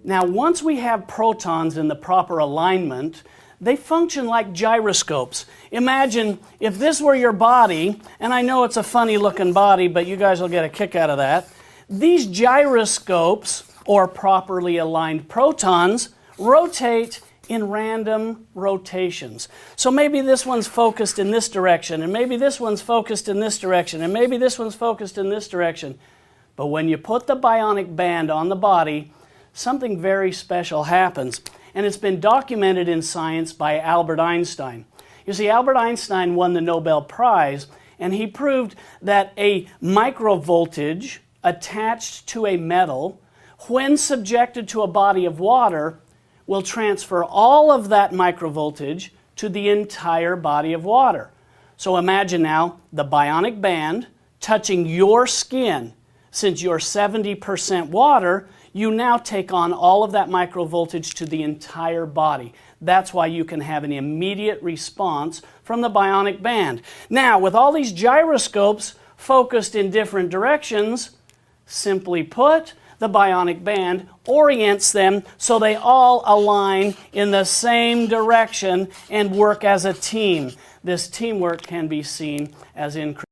Now, once we have protons in the proper alignment, they function like gyroscopes. Imagine if this were your body, and I know it's a funny looking body, but you guys will get a kick out of that. These gyroscopes, or properly aligned protons, rotate in random rotations. So maybe this one's focused in this direction, and maybe this one's focused in this direction, and maybe this one's focused in this direction. But when you put the bionic band on the body, something very special happens. And it's been documented in science by Albert Einstein. You see, Albert Einstein won the Nobel Prize, and he proved that a microvoltage attached to a metal, when subjected to a body of water, will transfer all of that microvoltage to the entire body of water. So imagine now the bionic band touching your skin. Since you're 70% water, you now take on all of that microvoltage to the entire body. That's why you can have an immediate response from the bionic band. Now, with all these gyroscopes focused in different directions, simply put, the bionic band orients them so they all align in the same direction and work as a team. This teamwork can be seen as increased.